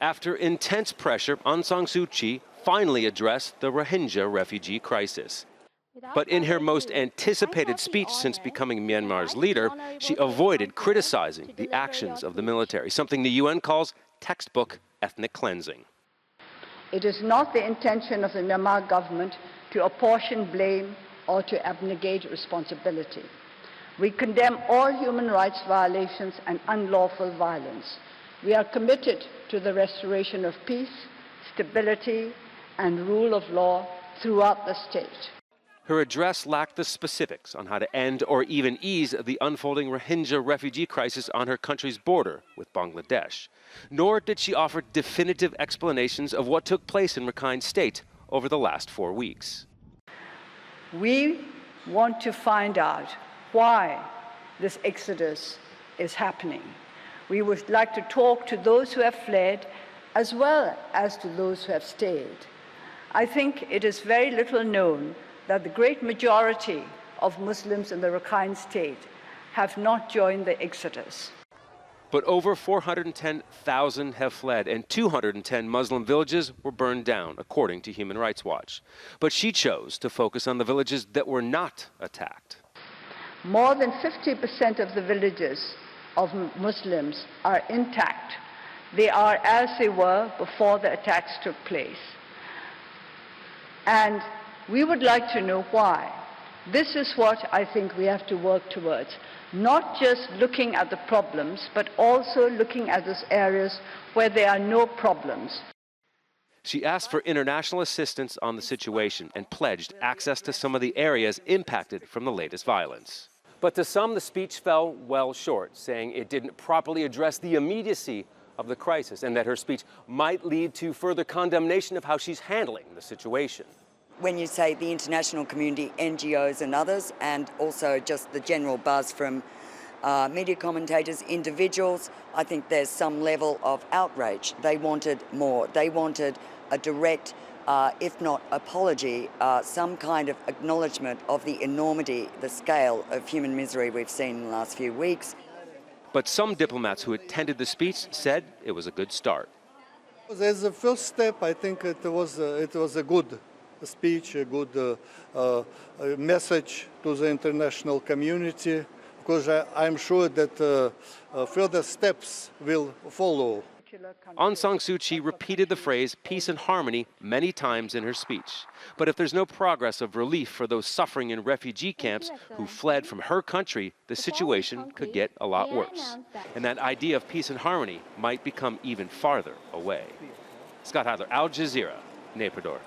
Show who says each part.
Speaker 1: After intense pressure, Aung San Suu Kyi finally addressed the Rohingya refugee crisis. But in her most anticipated speech since becoming Myanmar's leader, she avoided criticizing the actions of the military, something the UN calls textbook ethnic cleansing.
Speaker 2: It is not the intention of the Myanmar government to apportion blame or to abnegate responsibility. We condemn all human rights violations and unlawful violence. We are committed to the restoration of peace, stability, and rule of law throughout the state.
Speaker 1: Her address lacked the specifics on how to end or even ease the unfolding Rohingya refugee crisis on her country's border with Bangladesh. Nor did she offer definitive explanations of what took place in Rakhine State over the last 4 weeks.
Speaker 2: We want to find out why this exodus is happening. We would like to talk to those who have fled as well as to those who have stayed. I think it is very little known that the great majority of Muslims in the Rakhine State have not joined the exodus.
Speaker 1: But over 410,000 have fled, and 210 Muslim villages were burned down, according to Human Rights Watch. But she chose to focus on the villages that were not attacked.
Speaker 2: More than 50% of the villages of Muslims are intact. They are as they were before the attacks took place. And we would like to know why. This is what I think we have to work towards. Not just looking at the problems, but also looking at those areas where there are no problems.
Speaker 1: She asked for international assistance on the situation and pledged access to some of the areas impacted from the latest violence. But to some, the speech fell well short, saying it didn't properly address the immediacy of the crisis and that her speech might lead to further condemnation of how she's handling the situation.
Speaker 3: When you say the international community, NGOs and others, and also just the general buzz from media commentators, individuals, I think there's some level of outrage. They wanted more. They wanted a direct, if not apology, some kind of acknowledgement of the enormity, the scale of human misery we've seen in the last few weeks.
Speaker 1: But some diplomats who attended the speech said it was a good start.
Speaker 4: As a first step, I think it was a good speech, a good message to the international community, because I'm sure that further steps will follow.
Speaker 1: Aung San Suu Kyi repeated the phrase peace and harmony many times in her speech. But if there's no progress of relief for those suffering in refugee camps who fled from her country, the situation could get a lot worse. And that idea of peace and harmony might become even farther away. Scott Heidler, Al Jazeera, Naypyidaw.